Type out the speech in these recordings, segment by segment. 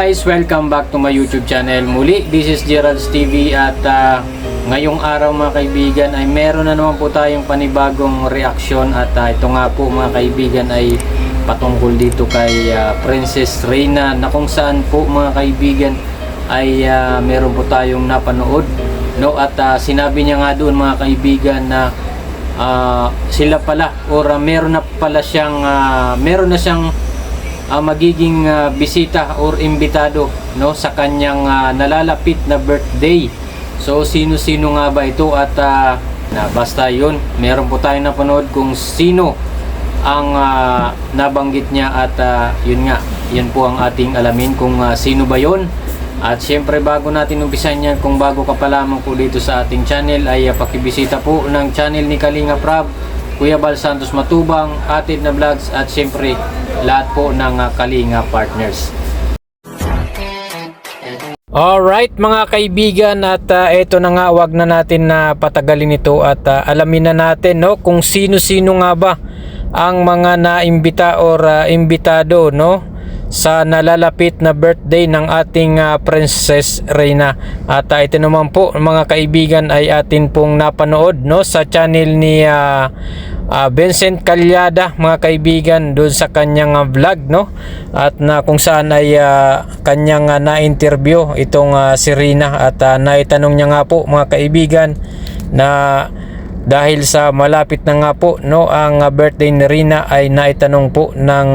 guys, welcome back to my YouTube channel. Muli, this is Gerald's TV at ngayong araw mga kaibigan ay meron na naman po tayong panibagong reaksyon at ito nga po mga kaibigan ay patungkol dito kay Princess Reyna na kung saan po mga kaibigan ay meron po tayong napanood, no? At sinabi niya nga doon mga kaibigan na sila pala or meron na siyang magiging bisita or imbitado, no, sa kanyang nalalapit na birthday. So sino-sino nga ba ito at basta yun, meron po tayong napanood kung sino ang nabanggit niya at yun nga, yun po ang ating alamin kung sino ba yun. At syempre bago natin umpisan yan, kung bago ka pa lamang po dito sa ating channel ay pakibisita po ng channel ni Kalinga Prab, Kuya Bal Santos Matubang, Atid na Vlogs at syempre lahat po ng Kalinga Partners. Alright mga kaibigan, at ito na nga, wag na natin na patagalin ito at alamin na natin, no, kung sino-sino nga ba ang mga naimbita or imbitado, no, sa nalalapit na birthday ng ating Princess Reyna. At ito naman po mga kaibigan ay atin pong napanood, no, sa channel ni Vincent Calyada mga kaibigan, doon sa kanyang vlog, no, at kung saan ay kanyang na-interview itong si Reyna at naitanong niya nga po mga kaibigan na dahil sa malapit na nga po, no, ang birthday ni Reyna ay naitanong po ng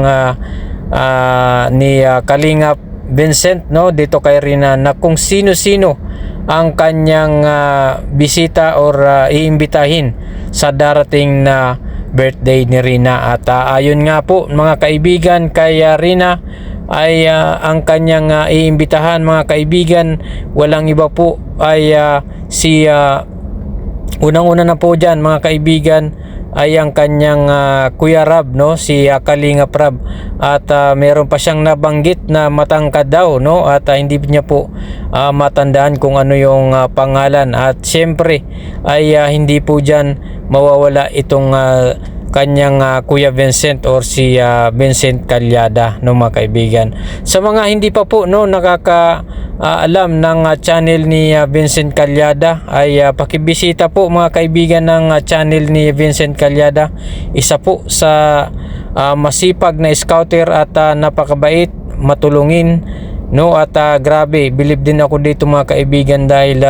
ni Kalinga Vincent, no, dito kay Reyna na kung sino-sino ang kanyang bisita or iimbitahin sa darating na birthday ni Reyna. At ayon nga po mga kaibigan kay Reyna ay ang kanyang iimbitahan mga kaibigan, walang iba po ay si unang-una na po dyan mga kaibigan ay ang kanyang Kuya Rab, no, si Kalinga Prab. At meron pa siyang nabanggit na matangkad daw, no, at hindi niya po matandaan kung ano yung pangalan. At syempre ay hindi po dyan mawawala itong kanyang Kuya Vincent or si Vincent Calyada, no mga kaibigan. Sa mga hindi pa po, no, alam ng channel ni Vincent Calyada ay pakibisita po mga kaibigan ng channel ni Vincent Calyada. Isa po sa masipag na scouter at napakabait, matulungin, no, at grabe, believe din ako dito mga kaibigan dahil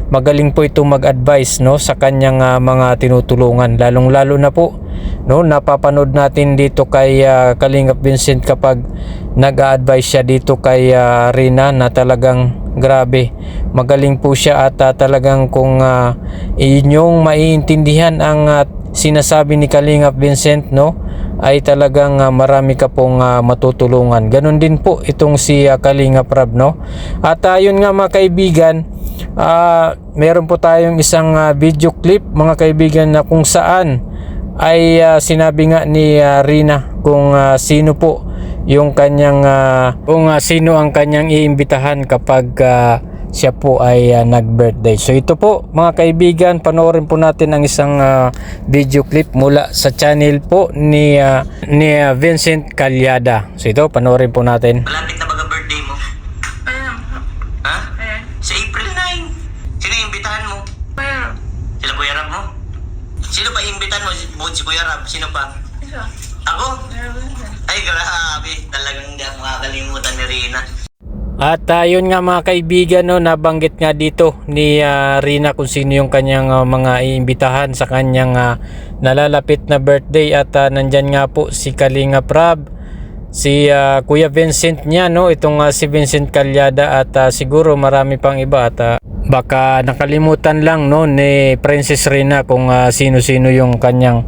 magaling po ito mag-advise, no, sa kanyang mga tinutulungan, lalong-lalo na po, no, napapanood natin dito kay Kalinga Vincent kapag nag-a-advise siya dito kay Reyna na talagang grabe, magaling po siya at talagang kung inyong maiintindihan ang sinasabi ni Kalinga Vincent, no, ay talagang marami ka pong matutulungan. Ganon din po itong si Kalinga Prab, no. At yun nga mga kaibigan, meron po tayong isang video clip mga kaibigan na kung saan ay sinabi nga ni Reyna kung sino po yung kanyang kung sino ang kanyang iimbitahan kapag siya po ay nag-birthday. So ito po mga kaibigan, panoorin po natin ang isang video clip mula sa channel po ni Vincent Calyada. So ito, panoorin po natin. Malapit na ba ang birthday mo? Ha? Sa April 9. Sino yung imbitahan mo? Sila Kuya Rab mo? Sino pa imbitahan mo? Bukod si Kuya Rab, sino pa? Ako? Ay grabe, talagang hindi ako makakalimutan ni Reyna. At yun nga mga kaibigan, no, nabanggit nga dito ni Reyna kung sino yung kanyang mga iimbitahan sa kanyang nalalapit na birthday. At nandyan nga po si Kalinga Prab, si Kuya Vincent niya, no, itong si Vincent Calyada at siguro marami pang iba at baka nakalimutan lang, no, ni Princess Reyna kung sino-sino yung kanyang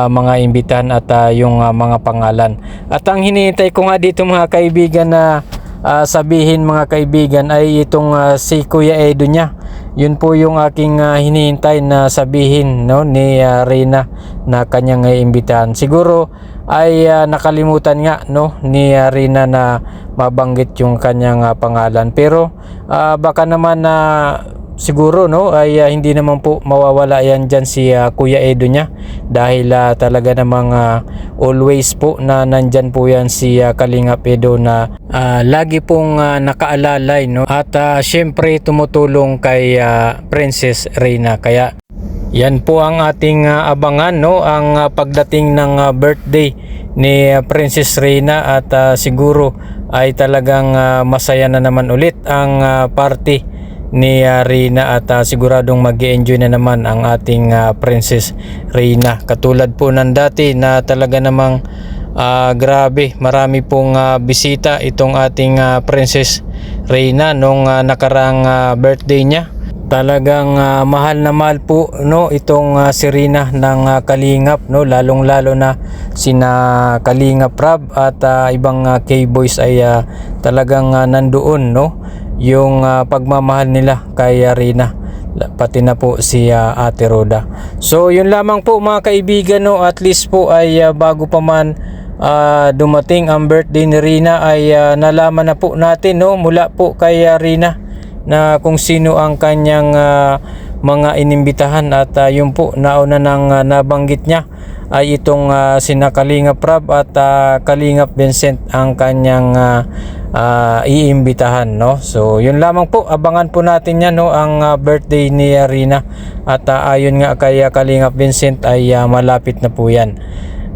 mga imbitahan at yung mga pangalan. At ang hinihintay ko nga dito mga kaibigan na sabihin mga kaibigan ay itong si Kuya Edo niya. Yun po yung aking hinihintay na sabihin, no, ni Reyna na kanyang imbitahan. Siguro ay nakalimutan nga, no, ni Reyna na mabanggit yung kanyang pangalan, pero baka naman siguro no ay hindi naman po mawawala yan dyan si Kuya Edo niya, dahil talaga namang always po na nandyan po yan si Kalingap Edo na lagi pong nakaalalay, no, at syempre tumutulong kay Princess Reyna. Kaya yan po ang ating abangan, no, ang pagdating ng birthday ni Princess Reyna, at siguro ay talagang masaya na naman ulit ang party ni Reyna, at siguradong mag-enjoy na naman ang ating Princess Reyna. Katulad po ng dati na talaga namang grabe, marami pong bisita itong ating Princess Reyna nung nakarang birthday niya. Talagang mahal na mahal po, no, itong si Reyna ng Kalingap, no, lalong-lalo na sina Kalingap Rab at ibang K-boys ay talagang nandoon, no, yung pagmamahal nila kay Reyna, pati na po si Ate Roda. So yun lamang po mga kaibigan, no, at least po ay bago pa man dumating ang birthday ni Reyna ay nalaman na po natin, no, mula po kay Reyna na kung sino ang kanyang mga inimbitahan, at yun po nauna nang nabanggit niya ay itong sina Kalingap Rab at Kalingap Vincent ang kanyang iimbitahan, no. So yun lamang po, abangan po natin yan, no, ang birthday ni Reyna, at ayon nga kay Kalingap Vincent ay malapit na po yan,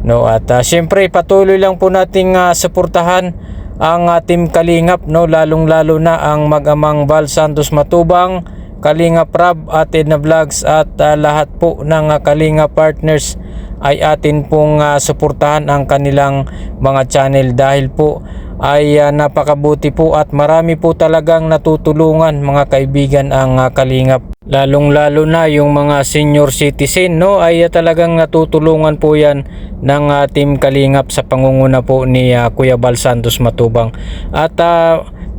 no. At syempre patuloy lang po nating suportahan ang Team Kalingap, no, lalong-lalo na ang mag-amang Val Santos Matubang, Kalingap Rab, at Edna Vlogs, at lahat po ng Kalingap partners ay atin pong suportahan ang kanilang mga channel, dahil po ay napakabuti po at marami po talagang natutulungan mga kaibigan ang Kalingap, lalong-lalo na yung mga senior citizen, no, ay talagang natutulungan po yan ng Team Kalingap sa pangunguna po ni Kuya Val Santos Matubang. At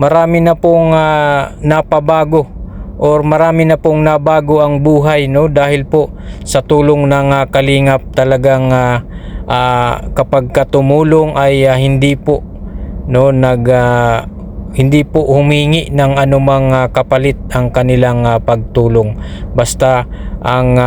marami na pong napabago, or marami na pong nabago ang buhay, no, dahil po sa tulong ng Kalingap. Talagang kapag katumulong ay hindi po, no, hindi po humingi ng anumang kapalit ang kanilang pagtulong, basta ang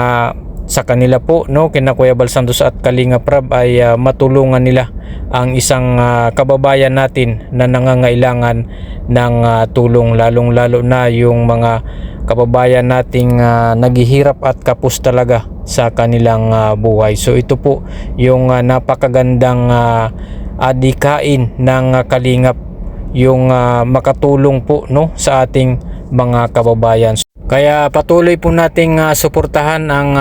sa kanila po, no, kina Kuya Val Santos at Kalingap Rab ay matulungan nila ang isang kababayan natin na nangangailangan ng tulong, lalong-lalo na yung mga kababayan nating naghihirap at kapos talaga sa kanilang buhay. So ito po yung napakagandang adikain ng Kalingap, yung makatulong po, no, sa ating mga kababayan. Kaya patuloy po nating suportahan ang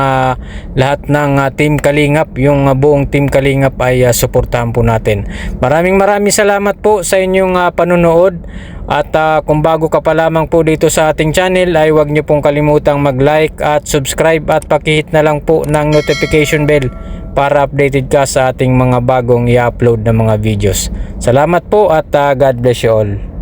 lahat ng Team Kalingap, yung buong Team Kalingap ay suportahan po natin. Maraming salamat po sa inyong panunood, at kung bago ka pa lamang po dito sa ating channel ay huwag niyo pong kalimutang mag-like at subscribe, at pakihit na lang po ng notification bell para updated ka sa ating mga bagong i-upload na mga videos. Salamat po, at God bless you all.